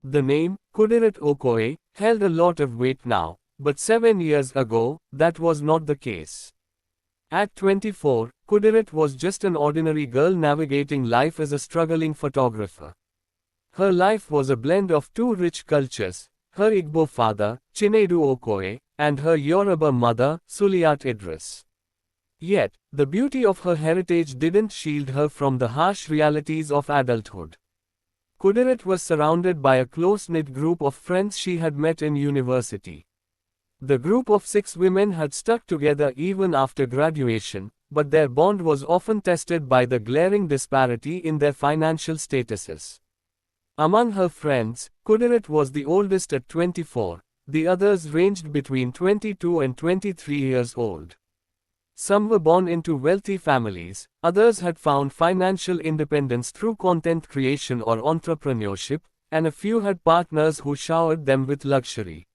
The name, Kudirat Okoye, held a lot of weight now, but 7 years ago, that was not the case. At 24, Kudirat was just an ordinary girl navigating life as a struggling photographer. Her life was a blend of two rich cultures, her Igbo father, Chinedu Okoye, and her Yoruba mother, Suliat Idris. Yet, the beauty of her heritage didn't shield her from the harsh realities of adulthood. Kudirat was surrounded by a close-knit group of friends she had met in university. The group of 6 women had stuck together even after graduation, but their bond was often tested by the glaring disparity in their financial statuses. Among her friends, Kudirat was the oldest at 24, the others ranged between 22 and 23 years old. Some were born into wealthy families, others had found financial independence through content creation or entrepreneurship, and a few had partners who showered them with luxury.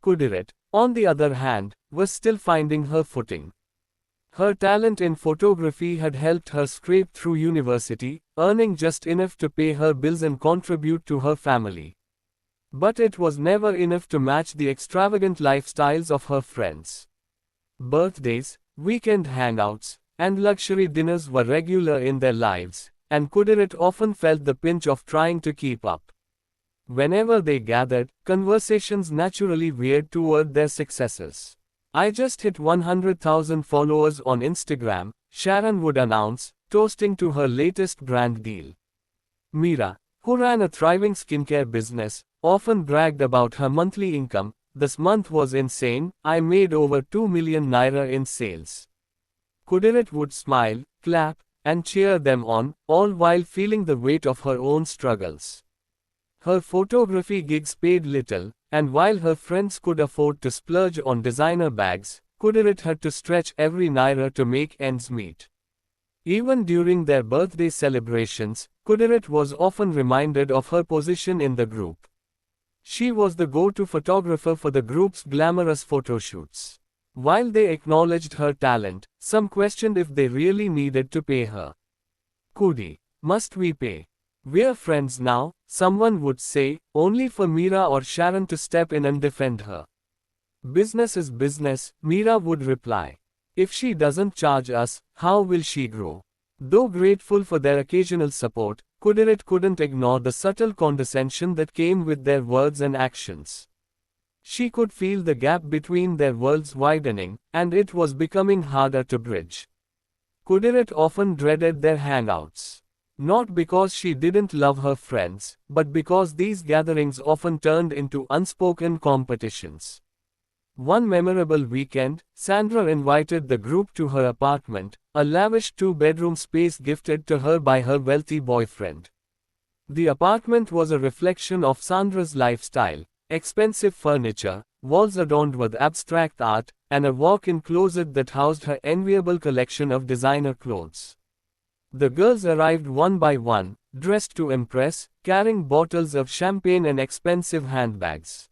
Kudirat, on the other hand, was still finding her footing. Her talent in photography had helped her scrape through university, earning just enough to pay her bills and contribute to her family. But it was never enough to match the extravagant lifestyles of her friends. Birthdays, weekend hangouts, and luxury dinners were regular in their lives, and Kudirat often felt the pinch of trying to keep up. Whenever they gathered, conversations naturally veered toward their successes. "I just hit 100,000 followers on Instagram," Sharon would announce, toasting to her latest brand deal. Mira, who ran a thriving skincare business, often bragged about her monthly income. "This month was insane, I made over 2 million naira in sales." Kudirat would smile, clap, and cheer them on, all while feeling the weight of her own struggles. Her photography gigs paid little, and while her friends could afford to splurge on designer bags, Kudirat had to stretch every naira to make ends meet. Even during their birthday celebrations, Kudirat was often reminded of her position in the group. She was the go-to photographer for the group's glamorous photoshoots. While they acknowledged her talent, some questioned if they really needed to pay her. "Kudi, must we pay? We're friends now," someone would say, only for Mira or Sharon to step in and defend her. "Business is business," Mira would reply. "If she doesn't charge us, how will she grow?" Though grateful for their occasional support, Kudirat couldn't ignore the subtle condescension that came with their words and actions. She could feel the gap between their worlds widening, and it was becoming harder to bridge. Kudirat often dreaded their hangouts. Not because she didn't love her friends, but because these gatherings often turned into unspoken competitions. One memorable weekend, Sandra invited the group to her apartment, a lavish 2-bedroom space gifted to her by her wealthy boyfriend. The apartment was a reflection of Sandra's lifestyle: expensive furniture, walls adorned with abstract art, and a walk-in closet that housed her enviable collection of designer clothes. The girls arrived one by one, dressed to impress, carrying bottles of champagne and expensive handbags.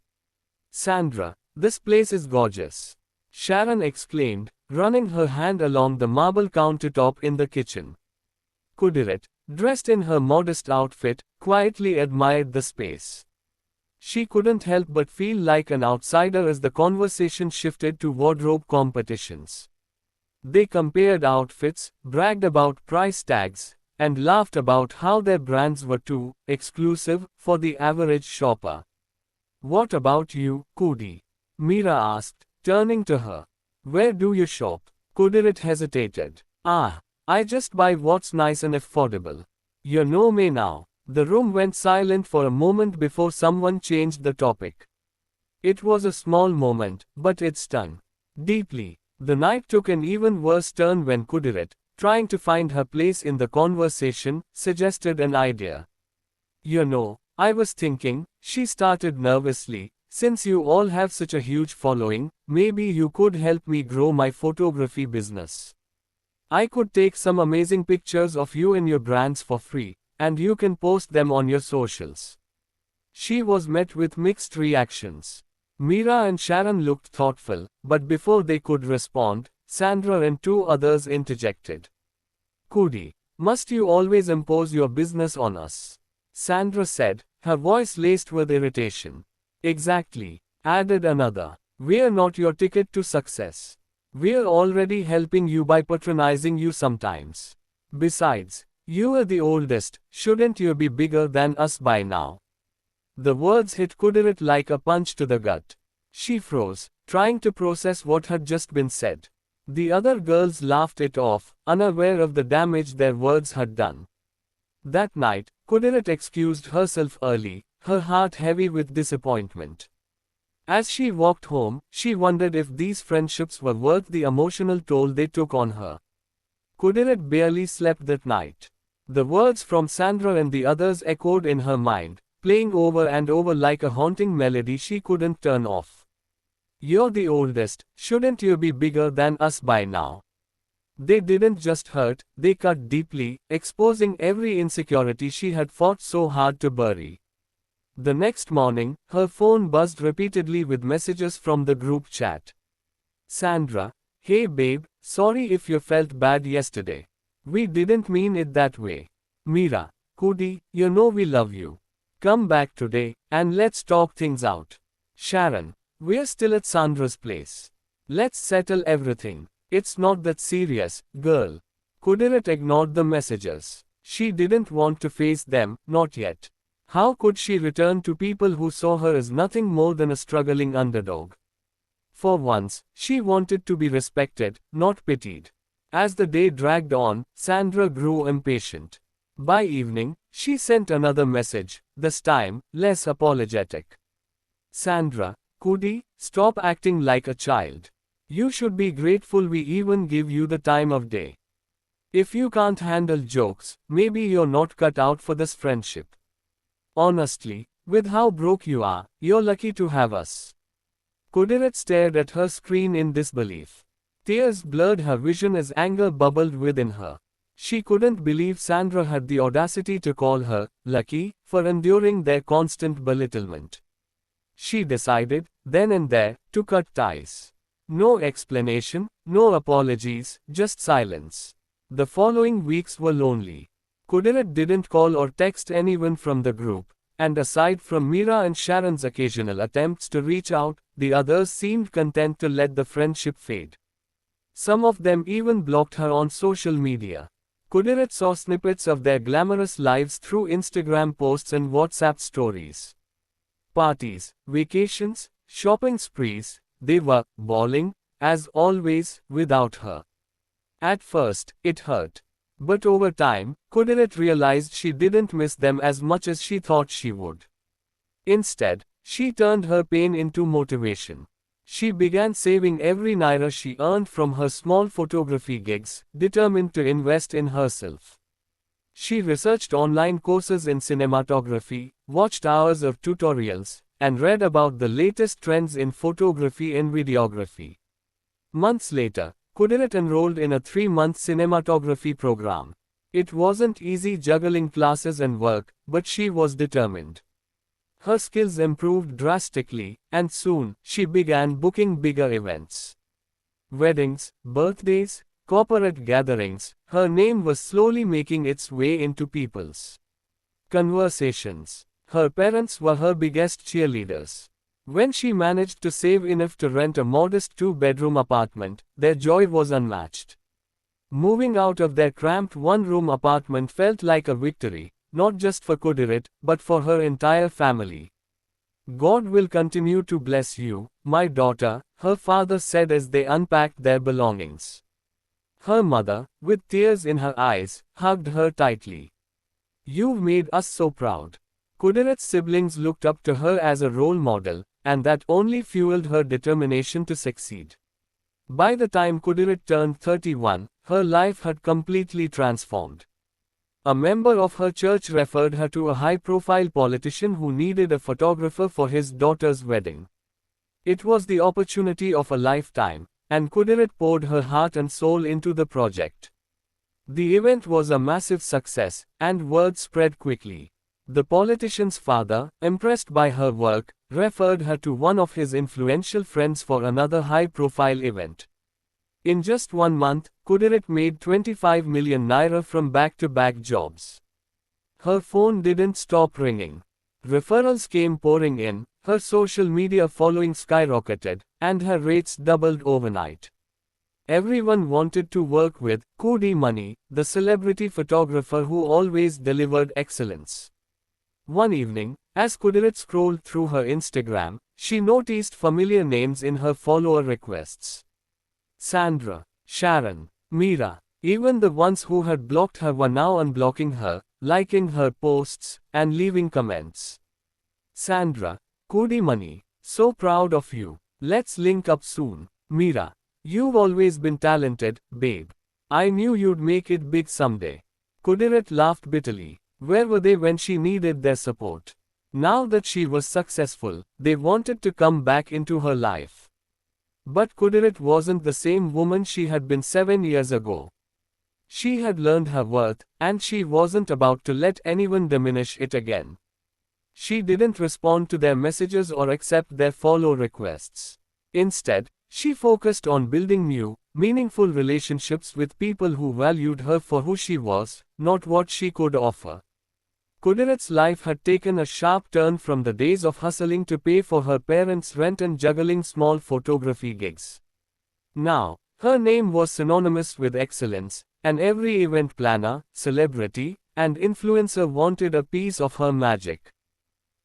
"Sandra, this place is gorgeous," Sharon exclaimed, running her hand along the marble countertop in the kitchen. Kudirat, dressed in her modest outfit, quietly admired the space. She couldn't help but feel like an outsider as the conversation shifted to wardrobe competitions. They compared outfits, bragged about price tags, and laughed about how their brands were too exclusive for the average shopper. "What about you, Kudi?" Mira asked, turning to her. "Where do you shop?" Kudirat hesitated. I just buy what's nice and affordable. You know me now." The room went silent for a moment before someone changed the topic. It was a small moment, but it stung deeply. The night took an even worse turn when Kudirat, trying to find her place in the conversation, suggested an idea. "You know, I was thinking," she started nervously, "since you all have such a huge following, maybe you could help me grow my photography business. I could take some amazing pictures of you and your brands for free, and you can post them on your socials." She was met with mixed reactions. Mira and Sharon looked thoughtful, but before they could respond, Sandra and 2 others interjected. "Kudi, must you always impose your business on us?" Sandra said, her voice laced with irritation. Exactly, added another. We're not your ticket to success. We're already helping you by patronizing you sometimes. Besides, you are the oldest, shouldn't you be bigger than us by now? The words hit Kudirat like a punch to the gut. She froze, trying to process what had just been said. The other girls laughed it off, unaware of the damage their words had done. That night, Kudirat excused herself early, her heart heavy with disappointment. As she walked home, she wondered if these friendships were worth the emotional toll they took on her. Kudirat barely slept that night. The words from Sandra and the others echoed in her mind, playing over and over like a haunting melody she couldn't turn off. You're the oldest, shouldn't you be bigger than us by now? They didn't just hurt, they cut deeply, exposing every insecurity she had fought so hard to bury. The next morning, her phone buzzed repeatedly with messages from the group chat. Sandra, hey babe, sorry if you felt bad yesterday. We didn't mean it that way. Mira, Kudi, you know we love you. Come back today, and let's talk things out. Sharon, we're still at Sandra's place. Let's settle everything. It's not that serious, girl. Kudirat ignored the messages. She didn't want to face them, not yet. How could she return to people who saw her as nothing more than a struggling underdog? For once, she wanted to be respected, not pitied. As the day dragged on, Sandra grew impatient. By evening, she sent another message, this time, less apologetic. Sandra, Kudi, stop acting like a child. You should be grateful we even give you the time of day. If you can't handle jokes, maybe you're not cut out for this friendship. Honestly, with how broke you are, you're lucky to have us. Kudirat stared at her screen in disbelief. Tears blurred her vision as anger bubbled within her. She couldn't believe Sandra had the audacity to call her lucky for enduring their constant belittlement. She decided, then and there, to cut ties. No explanation, no apologies, just silence. The following weeks were lonely. Kudirat didn't call or text anyone from the group, and aside from Mira and Sharon's occasional attempts to reach out, the others seemed content to let the friendship fade. Some of them even blocked her on social media. Kudirat saw snippets of their glamorous lives through Instagram posts and WhatsApp stories. Parties, vacations, shopping sprees, they were bawling, as always, without her. At first, it hurt. But over time, Kudirat realized she didn't miss them as much as she thought she would. Instead, she turned her pain into motivation. She began saving every naira she earned from her small photography gigs, determined to invest in herself. She researched online courses in cinematography, watched hours of tutorials, and read about the latest trends in photography and videography. Months later, Kudirat enrolled in a 3-month cinematography program. It wasn't easy juggling classes and work, but she was determined. Her skills improved drastically, and soon, she began booking bigger events. Weddings, birthdays, corporate gatherings, her name was slowly making its way into people's conversations. Her parents were her biggest cheerleaders. When she managed to save enough to rent a modest 2-bedroom apartment, their joy was unmatched. Moving out of their cramped 1-room apartment felt like a victory, not just for Kudirat, but for her entire family. God will continue to bless you, my daughter, her father said as they unpacked their belongings. Her mother, with tears in her eyes, hugged her tightly. You've made us so proud. Kudirat's siblings looked up to her as a role model, and that only fueled her determination to succeed. By the time Kudirat turned 31, her life had completely transformed. A member of her church referred her to a high-profile politician who needed a photographer for his daughter's wedding. It was the opportunity of a lifetime, and Kudirat poured her heart and soul into the project. The event was a massive success, and word spread quickly. The politician's father, impressed by her work, referred her to one of his influential friends for another high-profile event. In just 1 month, Kudirat made 25 million naira from back-to-back jobs. Her phone didn't stop ringing. Referrals came pouring in, her social media following skyrocketed, and her rates doubled overnight. Everyone wanted to work with Kudi Money, the celebrity photographer who always delivered excellence. One evening, as Kudirat scrolled through her Instagram, she noticed familiar names in her follower requests. Sandra, Sharon, Meera, even the ones who had blocked her were now unblocking her, liking her posts, and leaving comments. Sandra, Kudi Money, so proud of you. Let's link up soon. Meera, you've always been talented, babe. I knew you'd make it big someday. Kudirat laughed bitterly. Where were they when she needed their support? Now that she was successful, they wanted to come back into her life. But Kudirat wasn't the same woman she had been 7 years ago. She had learned her worth, and she wasn't about to let anyone diminish it again. She didn't respond to their messages or accept their follow requests. Instead, she focused on building new, meaningful relationships with people who valued her for who she was, not what she could offer. Kudirat's life had taken a sharp turn from the days of hustling to pay for her parents' rent and juggling small photography gigs. Now, her name was synonymous with excellence, and every event planner, celebrity, and influencer wanted a piece of her magic.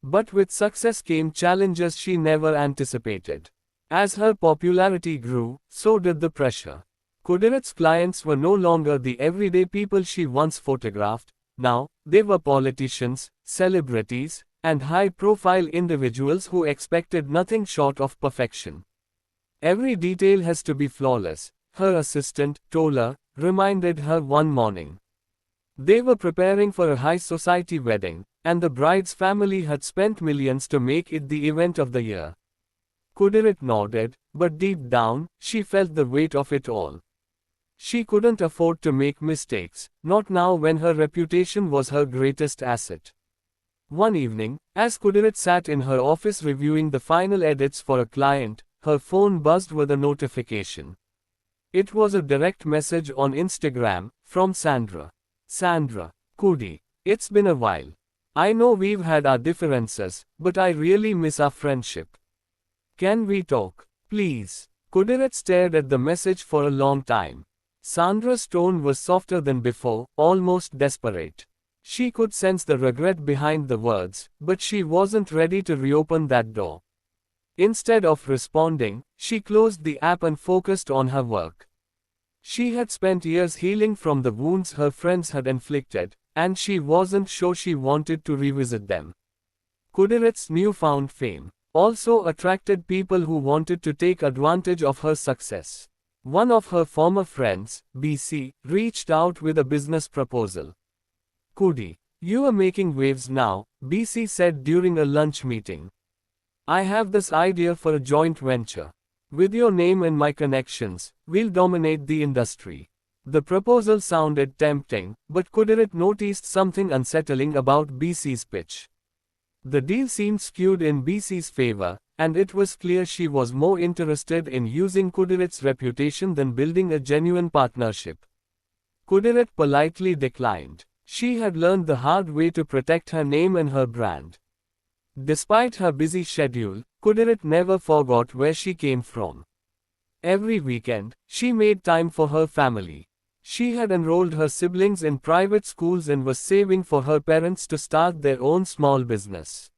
But with success came challenges she never anticipated. As her popularity grew, so did the pressure. Kudirat's clients were no longer the everyday people she once photographed. Now, they were politicians, celebrities, and high-profile individuals who expected nothing short of perfection. Every detail has to be flawless, her assistant, Tola, reminded her one morning. They were preparing for a high-society wedding, and the bride's family had spent millions to make it the event of the year. Kudirat nodded, but deep down, she felt the weight of it all. She couldn't afford to make mistakes, not now when her reputation was her greatest asset. One evening, as Kudirat sat in her office reviewing the final edits for a client, her phone buzzed with a notification. It was a direct message on Instagram, from Sandra. Sandra, Kudi, it's been a while. I know we've had our differences, but I really miss our friendship. Can we talk, please? Kudirat stared at the message for a long time. Sandra's tone was softer than before, almost desperate. She could sense the regret behind the words, but she wasn't ready to reopen that door. Instead of responding, she closed the app and focused on her work. She had spent years healing from the wounds her friends had inflicted, and she wasn't sure she wanted to revisit them. Kudirat's newfound fame also attracted people who wanted to take advantage of her success. One of her former friends, BC, reached out with a business proposal. Kudi, you are making waves now, BC said during a lunch meeting. I have this idea for a joint venture. With your name and my connections, we'll dominate the industry. The proposal sounded tempting, but Kudirat noticed something unsettling about BC's pitch. The deal seemed skewed in BC's favor, and it was clear she was more interested in using Kudirat's reputation than building a genuine partnership. Kudirat politely declined. She had learned the hard way to protect her name and her brand. Despite her busy schedule, Kudirat never forgot where she came from. Every weekend, she made time for her family. She had enrolled her siblings in private schools and was saving for her parents to start their own small business.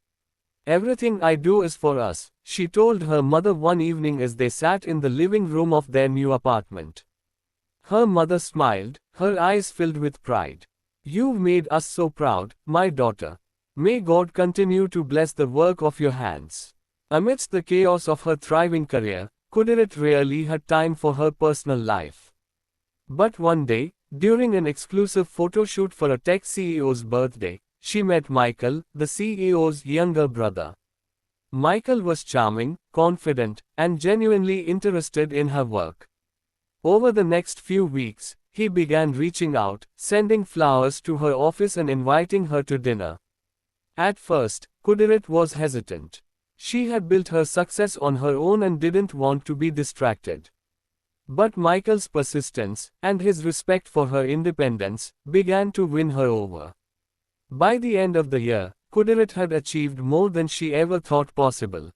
Everything I do is for us, she told her mother one evening as they sat in the living room of their new apartment. Her mother smiled, her eyes filled with pride. You've made us so proud, my daughter. May God continue to bless the work of your hands. Amidst the chaos of her thriving career, Kudirat rarely had time for her personal life. But one day, during an exclusive photo shoot for a tech CEO's birthday, she met Michael, the CEO's younger brother. Michael was charming, confident, and genuinely interested in her work. Over the next few weeks, he began reaching out, sending flowers to her office and inviting her to dinner. At first, Kudirat was hesitant. She had built her success on her own and didn't want to be distracted. But Michael's persistence, and his respect for her independence, began to win her over. By the end of the year, Kudirat had achieved more than she ever thought possible.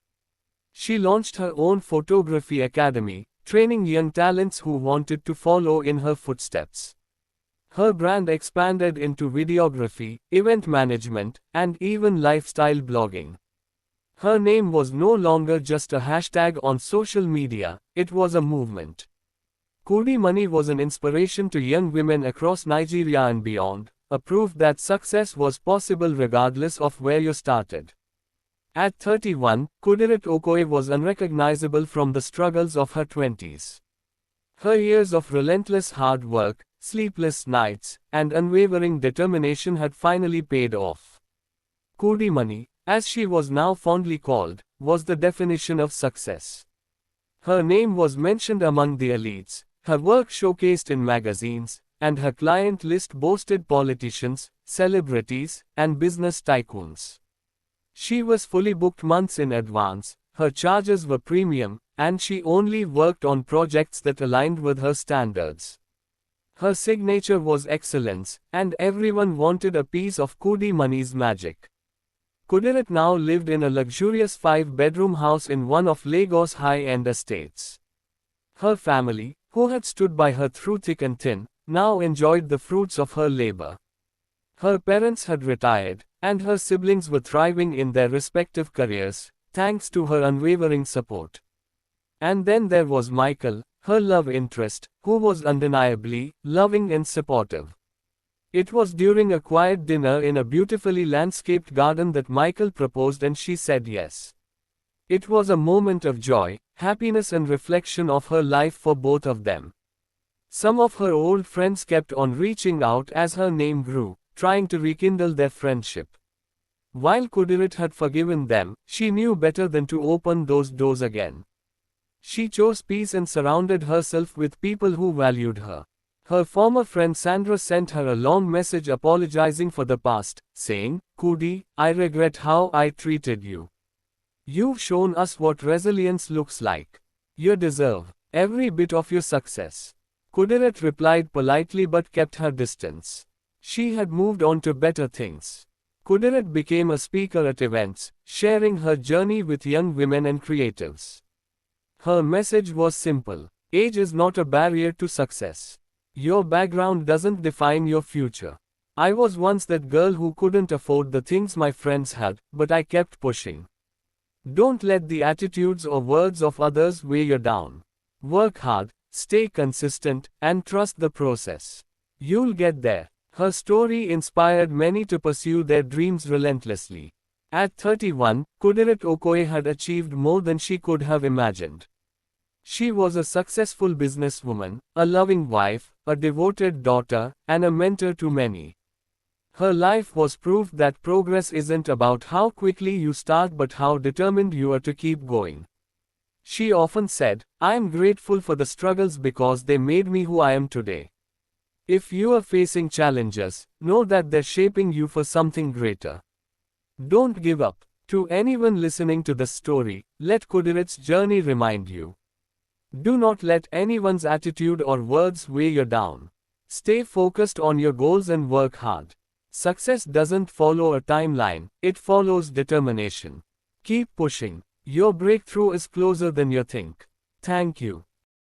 She launched her own photography academy, training young talents who wanted to follow in her footsteps. Her brand expanded into videography, event management, and even lifestyle blogging. Her name was no longer just a hashtag on social media, it was a movement. Kudi Money was an inspiration to young women across Nigeria and beyond, a proof that success was possible regardless of where you started. At 31, Kudirat Okoye was unrecognizable from the struggles of her 20s. Her years of relentless hard work, sleepless nights, and unwavering determination had finally paid off. Kudi Money, as she was now fondly called, was the definition of success. Her name was mentioned among the elites, her work showcased in magazines, and her client list boasted politicians, celebrities, and business tycoons. She was fully booked months in advance, her charges were premium, and she only worked on projects that aligned with her standards. Her signature was excellence, and everyone wanted a piece of Kudi Money's magic. Kudirat now lived in a luxurious 5-bedroom house in one of Lagos' high-end estates. Her family, who had stood by her through thick and thin, now enjoyed the fruits of her labor. Her parents had retired, and her siblings were thriving in their respective careers, thanks to her unwavering support. And then there was Michael, her love interest, who was undeniably loving and supportive. It was during a quiet dinner in a beautifully landscaped garden that Michael proposed and she said yes. It was a moment of joy, happiness and reflection of her life for both of them. Some of her old friends kept on reaching out as her name grew, trying to rekindle their friendship. While Kudirat had forgiven them, she knew better than to open those doors again. She chose peace and surrounded herself with people who valued her. Her former friend Sandra sent her a long message apologizing for the past, saying, "Kudi, I regret how I treated you. You've shown us what resilience looks like. You deserve every bit of your success." Kudirat replied politely but kept her distance. She had moved on to better things. Kudirat became a speaker at events, sharing her journey with young women and creatives. Her message was simple: age is not a barrier to success. Your background doesn't define your future. I was once that girl who couldn't afford the things my friends had, but I kept pushing. Don't let the attitudes or words of others weigh you down. Work hard, stay consistent, and trust the process. You'll get there. Her story inspired many to pursue their dreams relentlessly. At 31, Kudirat Okoye had achieved more than she could have imagined. She was a successful businesswoman, a loving wife, a devoted daughter, and a mentor to many. Her life was proof that progress isn't about how quickly you start but how determined you are to keep going. She often said, "I am grateful for the struggles because they made me who I am today." If you are facing challenges, know that they're shaping you for something greater. Don't give up. To anyone listening to this story, let Kudirat's journey remind you. Do not let anyone's attitude or words weigh you down. Stay focused on your goals and work hard. Success doesn't follow a timeline, it follows determination. Keep pushing. Your breakthrough is closer than you think. Thank you.